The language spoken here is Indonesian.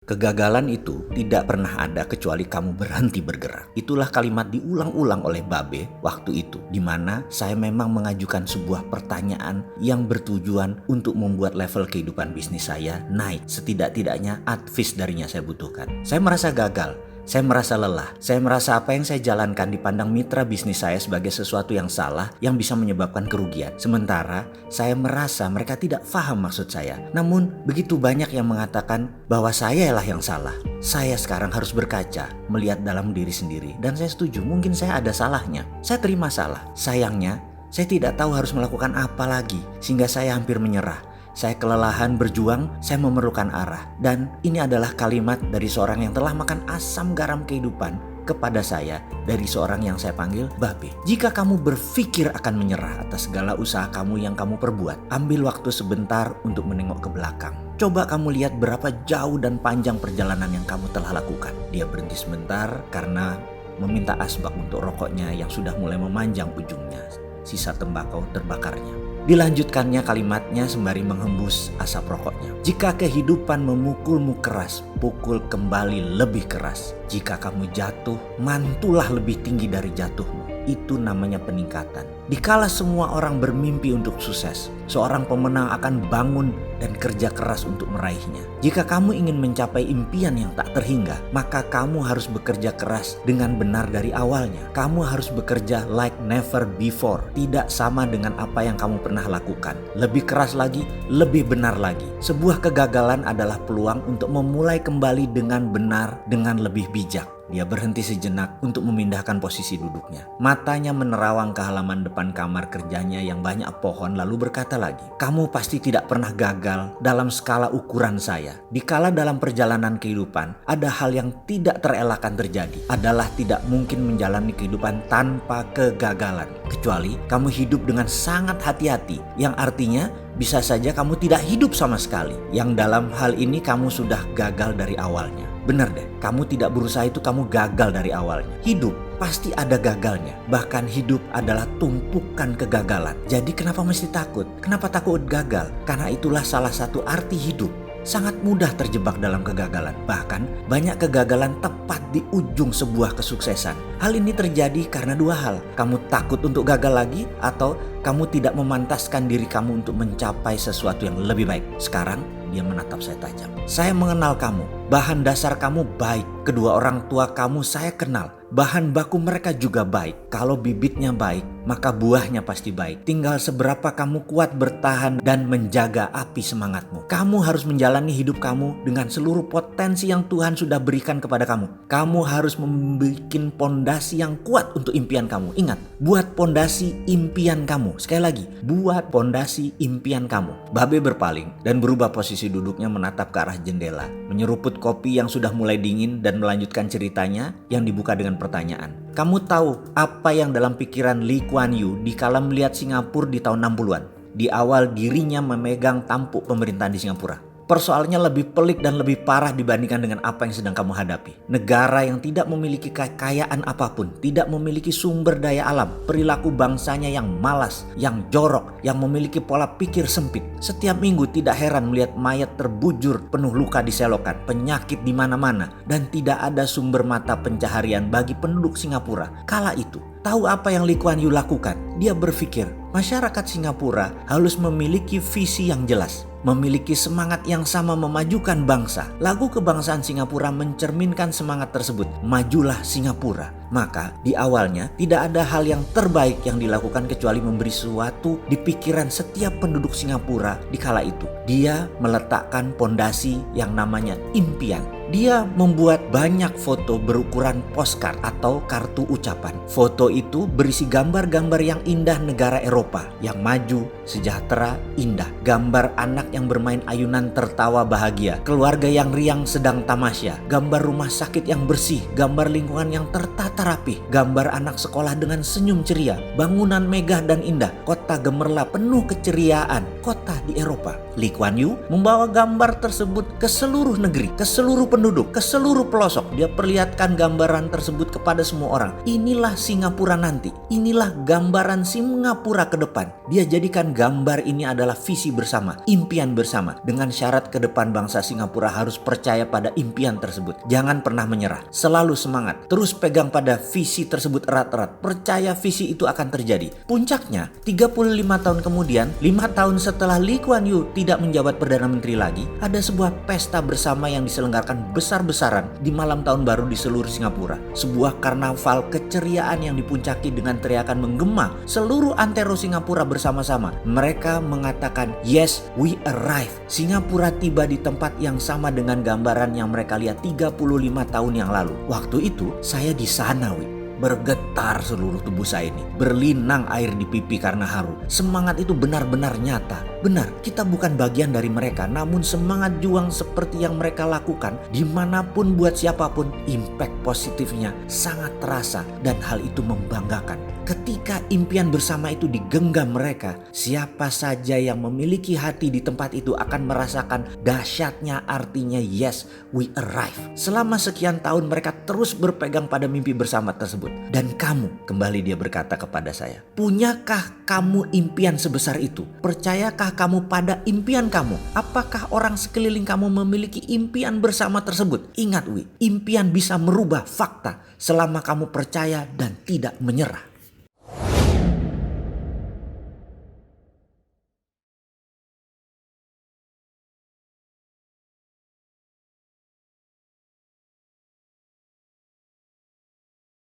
Kegagalan itu tidak pernah ada kecuali kamu berhenti bergerak. Itulah kalimat diulang-ulang oleh Babe waktu itu, di mana saya memang mengajukan sebuah pertanyaan yang bertujuan untuk membuat level kehidupan bisnis saya naik. Setidak-tidaknya advice darinya saya butuhkan. Saya merasa gagal. Saya merasa lelah. Saya merasa apa yang saya jalankan dipandang mitra bisnis saya sebagai sesuatu yang salah yang bisa menyebabkan kerugian. Sementara saya merasa mereka tidak paham maksud saya. Namun begitu banyak yang mengatakan bahwa saya lah yang salah. Saya sekarang harus berkaca, melihat dalam diri sendiri. Dan saya setuju, mungkin saya ada salahnya. Saya terima salah. Sayangnya, saya tidak tahu harus melakukan apa lagi sehingga saya hampir menyerah. Saya kelelahan berjuang, saya memerlukan arah. Dan ini adalah kalimat dari seorang yang telah makan asam garam kehidupan kepada saya, dari seorang yang saya panggil Babe. Jika kamu berpikir akan menyerah atas segala usaha kamu yang kamu perbuat, ambil waktu sebentar untuk menengok ke belakang. Coba kamu lihat berapa jauh dan panjang perjalanan yang kamu telah lakukan. Dia berhenti sebentar karena meminta asbak untuk rokoknya yang sudah mulai memanjang ujungnya. Sisa tembakau terbakarnya. Dilanjutkannya kalimatnya sembari menghembus asap rokoknya. Jika kehidupan memukulmu keras, pukul kembali lebih keras. Jika kamu jatuh, mantulah lebih tinggi dari jatuhmu. Itu namanya peningkatan. Dikala semua orang bermimpi untuk sukses, seorang pemenang akan bangun dan kerja keras untuk meraihnya. Jika kamu ingin mencapai impian yang tak terhingga, maka kamu harus bekerja keras dengan benar dari awalnya. Kamu harus bekerja like never before, tidak sama dengan apa yang kamu pernah lakukan. Lebih keras lagi, lebih benar lagi. Sebuah kegagalan adalah peluang untuk memulai kembali dengan benar, dengan lebih bijak. Dia berhenti sejenak untuk memindahkan posisi duduknya. Matanya menerawang ke halaman depan kamar kerjanya yang banyak pohon, lalu berkata lagi, "Kamu pasti tidak pernah gagal dalam skala ukuran saya. Dikala dalam perjalanan kehidupan ada hal yang tidak terelakkan terjadi, adalah tidak mungkin menjalani kehidupan tanpa kegagalan. Kecuali kamu hidup dengan sangat hati-hati, yang artinya bisa saja kamu tidak hidup sama sekali. Yang dalam hal ini kamu sudah gagal dari awalnya." Benar deh, kamu tidak berusaha itu kamu gagal dari awalnya. Hidup pasti ada gagalnya. Bahkan hidup adalah tumpukan kegagalan. Jadi kenapa mesti takut? Kenapa takut gagal? Karena itulah salah satu arti hidup. Sangat mudah terjebak dalam kegagalan. Bahkan banyak kegagalan tepat di ujung sebuah kesuksesan. Hal ini terjadi karena dua hal. Kamu takut untuk gagal lagi, atau kamu tidak memantaskan diri kamu untuk mencapai sesuatu yang lebih baik. Sekarang dia menatap saya tajam. "Saya mengenal kamu. Bahan dasar kamu baik. Kedua orang tua kamu saya kenal. Bahan baku mereka juga baik. Kalau bibitnya baik, maka buahnya pasti baik. Tinggal seberapa kamu kuat bertahan dan menjaga api semangatmu. Kamu harus menjalani hidup kamu dengan seluruh potensi yang Tuhan sudah berikan kepada kamu. Kamu harus membuat pondasi yang kuat untuk impian kamu. Ingat, buat pondasi impian kamu. Sekali lagi, buat pondasi impian kamu." Babe berpaling dan berubah posisi duduknya menatap ke arah jendela, menyeruput kopi yang sudah mulai dingin dan melanjutkan ceritanya yang dibuka dengan pertanyaan. "Kamu tahu apa yang dalam pikiran Lee Kuan Yew dikala melihat Singapura di tahun 60-an? Di awal dirinya memegang tampuk pemerintahan di Singapura. Persoalannya lebih pelik dan lebih parah dibandingkan dengan apa yang sedang kamu hadapi. Negara yang tidak memiliki kekayaan apapun, tidak memiliki sumber daya alam, perilaku bangsanya yang malas, yang jorok, yang memiliki pola pikir sempit. Setiap minggu tidak heran melihat mayat terbujur penuh luka di selokan, penyakit di mana-mana, dan tidak ada sumber mata pencaharian bagi penduduk Singapura. Kala itu, tahu apa yang Lee Kuan Yew lakukan? Dia berpikir, masyarakat Singapura harus memiliki visi yang jelas, memiliki semangat yang sama memajukan bangsa. Lagu kebangsaan Singapura mencerminkan semangat tersebut. Majulah Singapura. Maka di awalnya tidak ada hal yang terbaik yang dilakukan kecuali memberi sesuatu di pikiran setiap penduduk Singapura di kala itu. Dia meletakkan pondasi yang namanya impian. Dia membuat banyak foto berukuran postcard atau kartu ucapan. Foto itu berisi gambar-gambar yang indah negara Eropa yang maju, sejahtera, indah. Gambar anak yang bermain ayunan tertawa bahagia, keluarga yang riang sedang tamasya, gambar rumah sakit yang bersih, gambar lingkungan yang tertata rapi, gambar anak sekolah dengan senyum ceria, bangunan megah dan indah, kota gemerlap penuh keceriaan, kota di Eropa. Lee Kuan Yew membawa gambar tersebut ke seluruh negeri, ke seluruh penduduk, ke seluruh pelosok. Dia perlihatkan gambaran tersebut kepada semua orang. Inilah Singapura nanti. Inilah gambaran Singapura ke depan. Dia jadikan gambar ini adalah visi bersama, impian bersama. Dengan syarat ke depan bangsa Singapura harus percaya pada impian tersebut. Jangan pernah menyerah. Selalu semangat. Terus pegang pada visi tersebut erat-erat. Percaya visi itu akan terjadi. Puncaknya, 35 tahun kemudian, 5 tahun setelah Lee Kuan Yew tidak menjabat Perdana Menteri lagi, ada sebuah pesta bersama yang diselenggarakan besar-besaran di malam tahun baru di seluruh Singapura. Sebuah karnaval keceriaan yang dipuncaki dengan teriakan menggema seluruh antero Singapura bersama-sama. Mereka mengatakan, "Yes, we arrive." Singapura tiba di tempat yang sama dengan gambaran yang mereka lihat 35 tahun yang lalu. Waktu itu saya di sana, bergetar seluruh tubuh saya ini. Berlinang air di pipi karena haru. Semangat itu benar-benar nyata. Benar, kita bukan bagian dari mereka, namun semangat juang seperti yang mereka lakukan dimanapun buat siapapun, impact positifnya sangat terasa dan hal itu membanggakan. Ketika impian bersama itu digenggam mereka, siapa saja yang memiliki hati di tempat itu akan merasakan dahsyatnya artinya yes, we arrive. Selama sekian tahun mereka terus berpegang pada mimpi bersama tersebut. Dan kamu, kembali dia berkata kepada saya, punyakah kamu impian sebesar itu? Percayakah kamu pada impian kamu? Apakah orang sekeliling kamu memiliki impian bersama tersebut? Ingat impian bisa merubah fakta selama kamu percaya dan tidak menyerah.